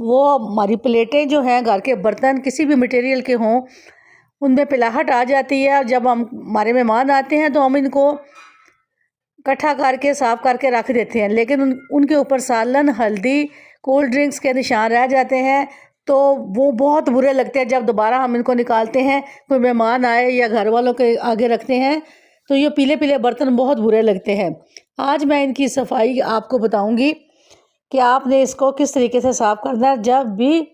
वो हमारी प्लेटें जो हैं, घर के बर्तन किसी भी मटेरियल के हों, उनमें पिलाहट आ जाती है। जब हमारे मेहमान आते हैं तो हम इनको इकट्ठा करके साफ़ करके रख देते हैं, लेकिन उनके ऊपर सालन, हल्दी, कोल्ड ड्रिंक्स के निशान रह जाते हैं, तो वो बहुत बुरे लगते हैं। जब दोबारा हम इनको निकालते हैं, कोई मेहमान आए या घर वालों के आगे रखते हैं, तो ये पीले पीले बर्तन बहुत बुरे लगते हैं। आज मैं इनकी सफाई आपको बताऊंगी कि आपने इसको किस तरीके से साफ़ करना है। जब भी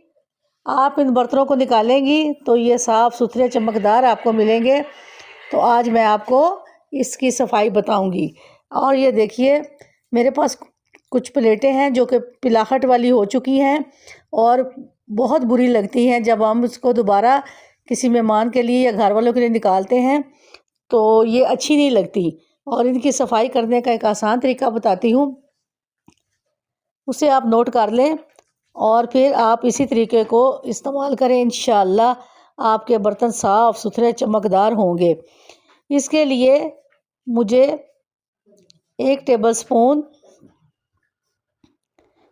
आप इन बर्तनों को निकालेंगी तो ये साफ़ सुथरे चमकदार आपको मिलेंगे। तो आज मैं आपको इसकी सफाई बताऊंगी। और ये देखिए, मेरे पास कुछ प्लेटें हैं जो कि पिलाहट वाली हो चुकी हैं और बहुत बुरी लगती हैं। जब हम उसको दोबारा किसी मेहमान के लिए या घर वालों के लिए निकालते हैं तो ये अच्छी नहीं लगती। और इनकी सफाई करने का एक आसान तरीका बताती हूँ, उसे आप नोट कर लें और फिर आप इसी तरीके को इस्तेमाल करें। इंशाअल्लाह आपके बर्तन साफ़ सुथरे चमकदार होंगे। इसके लिए मुझे 1 टेबलस्पून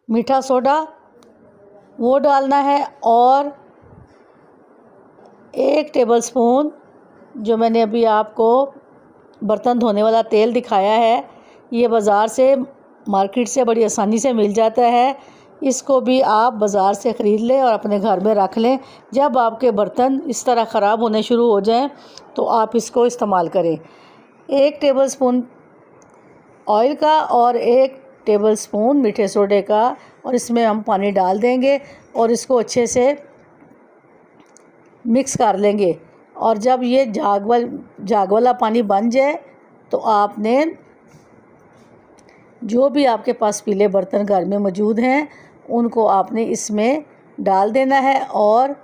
मीठा सोडा वो डालना है और 1 टेबलस्पून जो मैंने अभी आपको बर्तन धोने वाला तेल दिखाया है, ये बाज़ार से, मार्केट से बड़ी आसानी से मिल जाता है। इसको भी आप बाज़ार से ख़रीद लें और अपने घर में रख लें। जब आपके बर्तन इस तरह ख़राब होने शुरू हो जाएं तो आप इसको इस्तेमाल करें। 1 टेबलस्पून ऑयल का और 1 टेबलस्पून मीठे सोडे का, और इसमें हम पानी डाल देंगे और इसको अच्छे से मिक्स कर लेंगे। और जब ये झाग वाला पानी बन जाए तो आपने जो भी आपके पास पीले बर्तन घर में मौजूद हैं उनको आपने इसमें डाल देना है और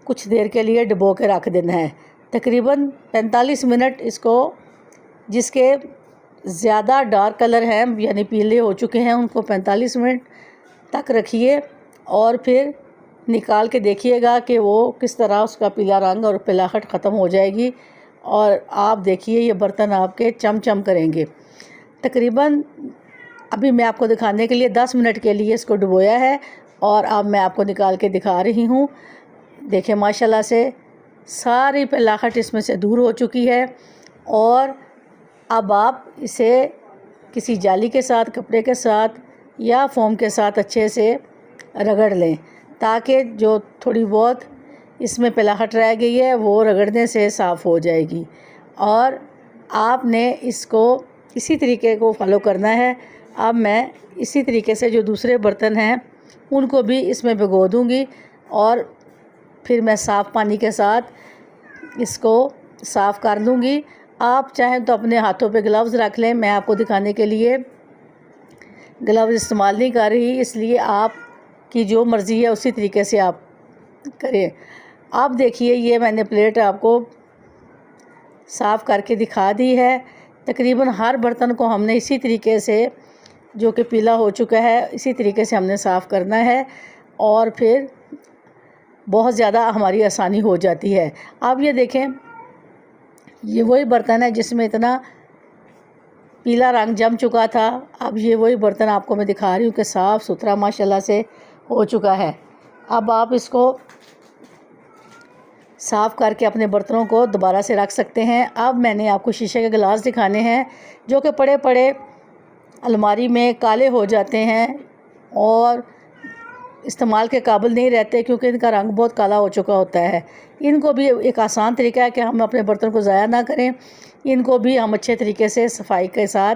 कुछ देर के लिए डुबो के रख देना है। तकरीबन 45 मिनट इसको, जिसके ज़्यादा डार्क कलर हैं यानी पीले हो चुके हैं, उनको 45 मिनट तक रखिए और फिर निकाल के देखिएगा कि वो किस तरह उसका पीला रंग और पिलाहट ख़त्म हो जाएगी। और आप देखिए ये बर्तन आपके चमचम करेंगे। तकरीबन अभी मैं आपको दिखाने के लिए 10 मिनट के लिए इसको डुबोया है और अब मैं आपको निकाल के दिखा रही हूँ। देखिए माशाल्लाह से सारी पिलाहट इसमें से दूर हो चुकी है। और अब आप इसे किसी जाली के साथ, कपड़े के साथ या फोम के साथ अच्छे से रगड़ लें, ताकि जो थोड़ी बहुत इसमें पिलाहट रह गई है वो रगड़ने से साफ़ हो जाएगी। और आपने इसको इसी तरीके को फॉलो करना है। अब मैं इसी तरीके से जो दूसरे बर्तन हैं उनको भी इसमें भिगो दूंगी और फिर मैं साफ़ पानी के साथ इसको साफ़ कर दूंगी। आप चाहें तो अपने हाथों पे ग्लव्स रख लें। मैं आपको दिखाने के लिए ग्लव्स इस्तेमाल नहीं कर रही, इसलिए आपकी जो मर्ज़ी है उसी तरीके से आप करें। आप देखिए ये मैंने प्लेट आपको साफ़ करके दिखा दी है। तकरीबन हर बर्तन को हमने इसी तरीके से, जो कि पीला हो चुका है, इसी तरीके से हमने साफ़ करना है और फिर बहुत ज़्यादा हमारी आसानी हो जाती है। अब ये देखें, ये वही बर्तन है जिसमें इतना पीला रंग जम चुका था। अब ये वही बर्तन आपको मैं दिखा रही हूँ कि साफ़ सुथरा माशाल्लाह से हो चुका है। अब आप इसको साफ़ करके अपने बर्तनों को दोबारा से रख सकते हैं। अब मैंने आपको शीशे के गिलास दिखाने हैं जो कि पड़े पड़े अलमारी में काले हो जाते हैं और इस्तेमाल के काबिल नहीं रहते, क्योंकि इनका रंग बहुत काला हो चुका होता है। इनको भी एक आसान तरीका है कि हम अपने बर्तन को ज़ाया ना करें। इनको भी हम अच्छे तरीके से सफाई के साथ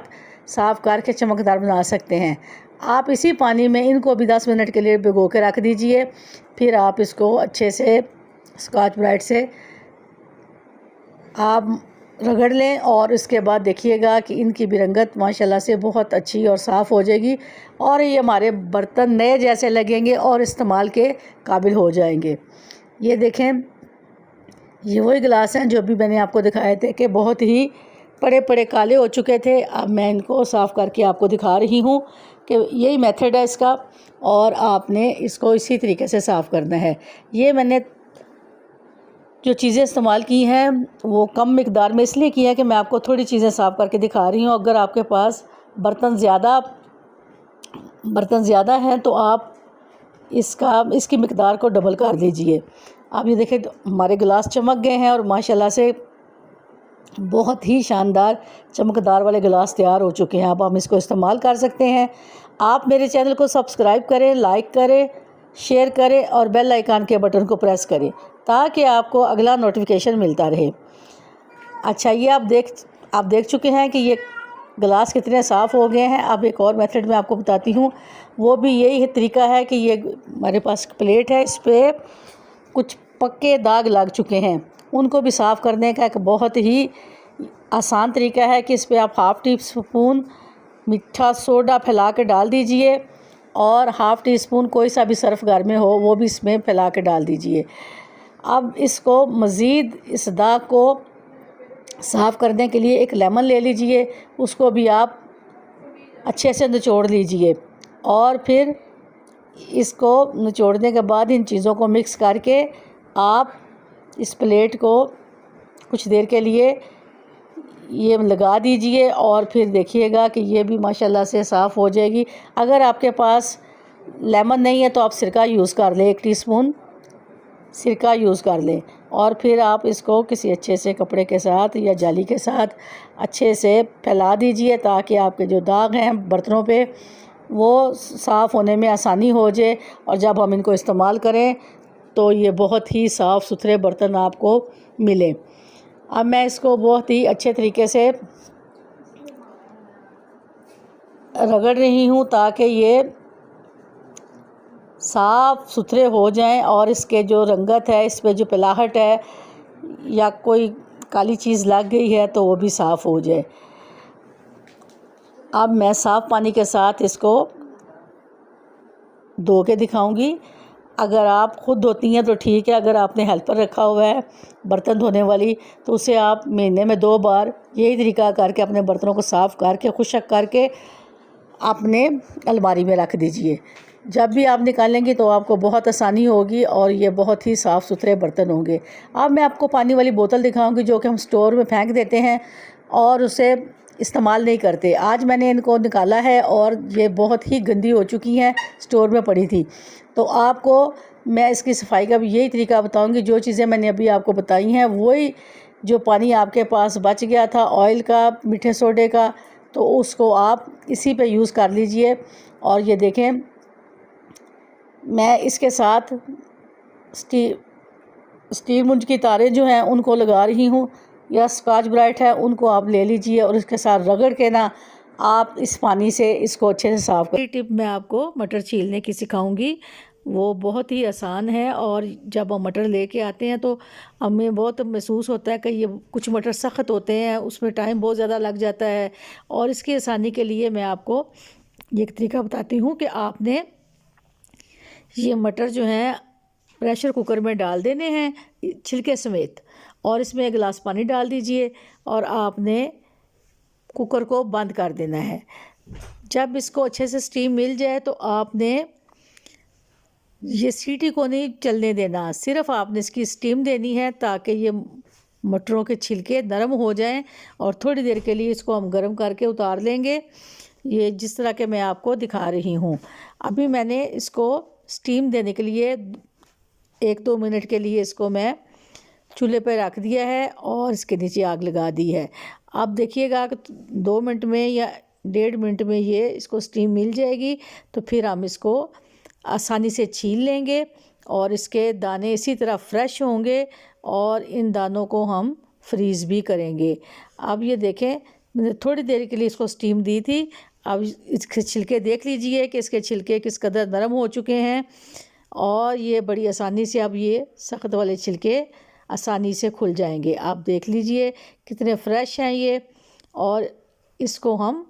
साफ़ करके चमकदार बना सकते हैं। आप इसी पानी में इनको भी 10 मिनट के लिए भिगो के रख दीजिए। फिर आप इसको अच्छे से स्कॉच ब्राइट से आप रगड़ लें और इसके बाद देखिएगा कि इनकी भी रंगत माशाल्लाह से बहुत अच्छी और साफ़ हो जाएगी और ये हमारे बर्तन नए जैसे लगेंगे और इस्तेमाल के काबिल हो जाएंगे। ये देखें, ये वही गिलास हैं जो भी मैंने आपको दिखाए थे कि बहुत ही पड़े पड़े काले हो चुके थे। अब मैं इनको साफ़ करके आपको दिखा रही हूँ कि यही मेथड है इसका और आपने इसको इसी तरीके से साफ़ करना है। ये मैंने जो चीज़ें इस्तेमाल की हैं वो कम मिकदार में इसलिए की है कि मैं आपको थोड़ी चीज़ें साफ़ करके दिखा रही हूँ। अगर आपके पास बर्तन ज़्यादा हैं तो आप इसकी मिकदार को डबल कर लीजिए। अब ये देखें हमारे गिलास चमक गए हैं और माशाल्लाह से बहुत ही शानदार चमकदार वाले गिलास तैयार हो चुके हैं। अब हम इसको इस्तेमाल कर सकते हैं। आप मेरे चैनल को सब्सक्राइब करें, लाइक करें, शेयर करें और बेल आइकन के बटन को प्रेस करें ताकि आपको अगला नोटिफिकेशन मिलता रहे। अच्छा, ये आप देख चुके हैं कि ये गिलास कितने साफ़ हो गए हैं। अब एक और मेथड मैं आपको बताती हूँ, वो भी यही तरीका है कि ये हमारे पास प्लेट है, इस पर कुछ पक्के दाग लग चुके हैं, उनको भी साफ़ करने का एक बहुत ही आसान तरीका है कि इस पर आप हाफ़ टी स्पून मीठा सोडा फैला के डाल दीजिए और हाफ़ टी स्पून कोई सा भी सर्फ घर में हो वो भी इसमें फैला के डाल दीजिए। अब इसको मज़ीद इस दाग को साफ़ करने के लिए एक लेमन ले लीजिए, उसको भी आप अच्छे से निचोड़ लीजिए और फिर इसको निचोड़ने के बाद इन चीज़ों को मिक्स करके आप इस प्लेट को कुछ देर के लिए ये लगा दीजिए और फिर देखिएगा कि ये भी माशाल्लाह से साफ़ हो जाएगी। अगर आपके पास लेमन नहीं है तो आप सिरका यूज़ कर लें, 1 टीस्पून सिरका यूज़ कर लें और फिर आप इसको किसी अच्छे से कपड़े के साथ या जाली के साथ अच्छे से फैला दीजिए ताकि आपके जो दाग हैं बर्तनों पे वो साफ़ होने में आसानी हो जाए और जब हम इनको इस्तेमाल करें तो ये बहुत ही साफ़ सुथरे बर्तन आपको मिलें। अब मैं इसको बहुत ही अच्छे तरीके से रगड़ रही हूँ ताकि ये साफ़ सुथरे हो जाएं और इसके जो रंगत है, इस पे जो पिलाहट है या कोई काली चीज़ लग गई है तो वो भी साफ़ हो जाए। अब मैं साफ़ पानी के साथ इसको धो के दिखाऊंगी। अगर आप ख़ुद धोती हैं तो ठीक है, अगर आपने हेल्पर रखा हुआ है बर्तन धोने वाली तो उसे आप महीने में 2 बार यही तरीका करके अपने बर्तनों को साफ़ करके खुशक करके अपने अलमारी में रख दीजिए। जब भी आप निकालेंगे तो आपको बहुत आसानी होगी और ये बहुत ही साफ़ सुथरे बर्तन होंगे। अब मैं आपको पानी वाली बोतल दिखाऊंगी जो कि हम स्टोर में फेंक देते हैं और उसे इस्तेमाल नहीं करते। आज मैंने इनको निकाला है और ये बहुत ही गंदी हो चुकी हैं, स्टोर में पड़ी थी। तो आपको मैं इसकी सफाई का भी यही तरीका बताऊंगी। जो चीज़ें मैंने अभी आपको बताई हैं वही, जो पानी आपके पास बच गया था ऑयल का, मीठे सोडे का, तो उसको आप इसी पे यूज़ कर लीजिए। और ये देखें मैं इसके साथ स्टील मुंज की तारें जो हैं उनको लगा रही हूँ या स्कॉच ब्राइट है उनको आप ले लीजिए और इसके साथ रगड़ के ना आप इस पानी से इसको अच्छे से साफ़ करें। टिप मैं आपको मटर छीलने की सिखाऊंगी, वो बहुत ही आसान है और जब हम मटर लेके आते हैं तो हमें बहुत महसूस होता है कि ये कुछ मटर सख्त होते हैं, उसमें टाइम बहुत ज़्यादा लग जाता है। और इसकी आसानी के लिए मैं आपको ये एक तरीका बताती हूँ कि आपने ये मटर जो हैं प्रेशर कुकर में डाल देने हैं छिलके समेत और इसमें 1 गिलास पानी डाल दीजिए और आपने कुकर को बंद कर देना है। जब इसको अच्छे से स्टीम मिल जाए तो आपने ये सीटी को नहीं चलने देना, सिर्फ आपने इसकी स्टीम देनी है ताकि ये मटरों के छिलके नरम हो जाएं और थोड़ी देर के लिए इसको हम गर्म करके उतार लेंगे, ये जिस तरह के मैं आपको दिखा रही हूँ। अभी मैंने इसको स्टीम देने के लिए 1-2 मिनट के लिए इसको मैं चूल्हे पर रख दिया है और इसके नीचे आग लगा दी है। अब देखिएगा कि 2 मिनट में या 1.5 मिनट में ये इसको स्टीम मिल जाएगी तो फिर हम इसको आसानी से छील लेंगे और इसके दाने इसी तरह फ्रेश होंगे और इन दानों को हम फ्रीज़ भी करेंगे। अब ये देखें मैंने थोड़ी देर के लिए इसको स्टीम दी थी। अब इसके छिलके देख लीजिए कि इसके छिलके किस कदर नरम हो चुके हैं और ये बड़ी आसानी से अब ये सख्त वाले छिलके आसानी से खुल जाएंगे। आप देख लीजिए कितने फ्रेश हैं ये और इसको हम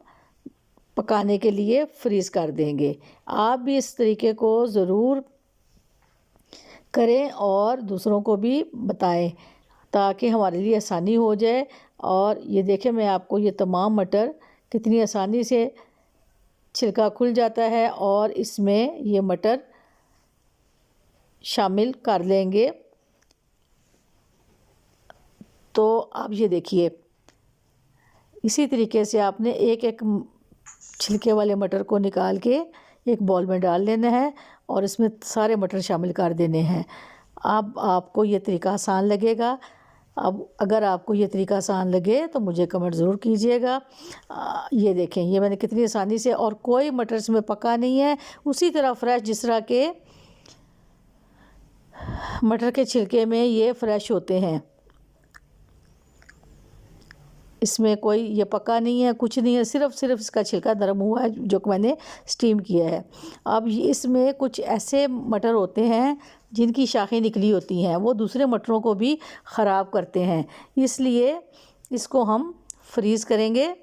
पकाने के लिए फ्रीज़ कर देंगे। आप भी इस तरीके को ज़रूर करें और दूसरों को भी बताएं ताकि हमारे लिए आसानी हो जाए। और ये देखें मैं आपको ये तमाम मटर कितनी आसानी से छिलका खुल जाता है और इसमें ये मटर शामिल कर लेंगे। तो आप ये देखिए इसी तरीके से आपने एक एक छिलके वाले मटर को निकाल के एक बॉल में डाल लेना है और इसमें सारे मटर शामिल कर देने हैं। अब आपको ये तरीका आसान लगेगा। अब अगर आपको ये तरीका आसान लगे तो मुझे कमेंट ज़रूर कीजिएगा। ये देखें, ये मैंने कितनी आसानी से, और कोई मटर इसमें पका नहीं है, उसी तरह फ्रेश जिस तरह के मटर के छिलके में ये फ्रेश होते हैं। इसमें कोई ये पका नहीं है, कुछ नहीं है, सिर्फ इसका छिलका नरम हुआ है जो कि मैंने स्टीम किया है। अब इसमें कुछ ऐसे मटर होते हैं जिनकी शाखें निकली होती हैं, वो दूसरे मटरों को भी ख़राब करते हैं, इसलिए इसको हम फ्रीज़ करेंगे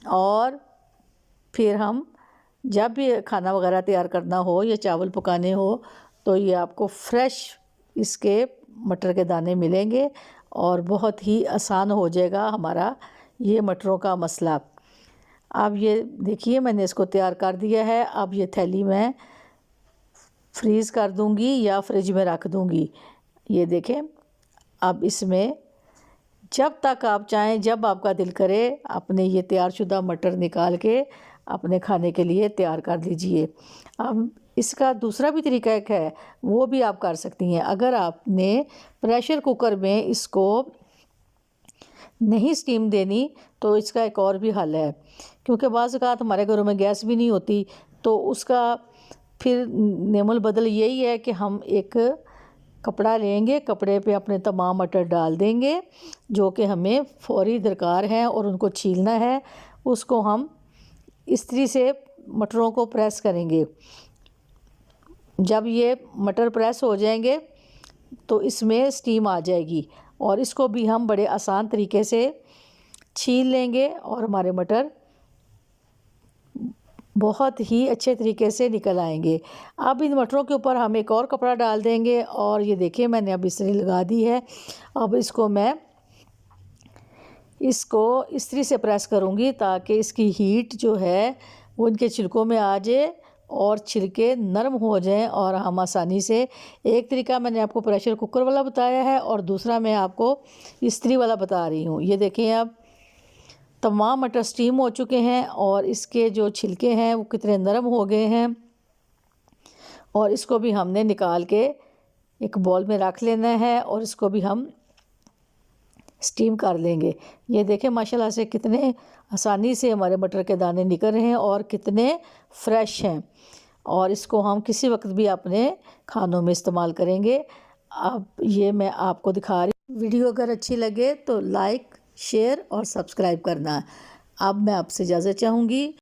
और फिर हम जब भी खाना वगैरह तैयार करना हो या चावल पकाने हो तो ये आपको फ्रेश इसके मटर के दाने मिलेंगे और बहुत ही आसान हो जाएगा हमारा ये मटरों का मसला। अब ये देखिए, मैंने इसको तैयार कर दिया है। अब ये थैली मैं फ्रीज़ कर दूंगी या फ्रिज में रख दूंगी। ये देखें, अब इसमें जब तक आप चाहें, जब आपका दिल करे, अपने ये तैयारशुदा मटर निकाल के अपने खाने के लिए तैयार कर लीजिए। अब इसका दूसरा भी तरीका एक है, वो भी आप कर सकती हैं। अगर आपने प्रेशर कुकर में इसको नहीं स्टीम देनी तो इसका एक और भी हल है, क्योंकि बाज़ औक़ात हमारे घरों में गैस भी नहीं होती, तो उसका फिर नेमुल बदल यही है कि हम एक कपड़ा लेंगे, कपड़े पे अपने तमाम मटर डाल देंगे जो कि हमें फ़ौरी दरकार है और उनको छीलना है। उसको हम इस्त्री से मटरों को प्रेस करेंगे। जब ये मटर प्रेस हो जाएंगे तो इसमें स्टीम आ जाएगी और इसको भी हम बड़े आसान तरीके से छील लेंगे और हमारे मटर बहुत ही अच्छे तरीके से निकल आएंगे। अब इन मटरों के ऊपर हम एक और कपड़ा डाल देंगे और ये देखिए, मैंने अब इस्त्री लगा दी है। अब इसको इस्त्री से प्रेस करूँगी ताकि इसकी हीट जो है वो इनके छिलकों में आ जाए और छिलके नरम हो जाएं और हम आसानी से, एक तरीका मैंने आपको प्रेशर कुकर वाला बताया है और दूसरा मैं आपको इस्त्री वाला बता रही हूँ। ये देखें, अब तमाम मटर स्टीम हो चुके हैं और इसके जो छिलके हैं वो कितने नरम हो गए हैं और इसको भी हमने निकाल के एक बॉल में रख लेना है और इसको भी हम स्टीम कर लेंगे। ये देखें, माशाल्लाह से कितने आसानी से हमारे मटर के दाने निकल रहे हैं और कितने फ्रेश हैं, और इसको हम किसी वक्त भी अपने खानों में इस्तेमाल करेंगे। अब ये मैं आपको दिखा रही हूँ। वीडियो अगर अच्छी लगे तो लाइक, शेयर और सब्सक्राइब करना। अब मैं आपसे इजाज़त चाहूँगी।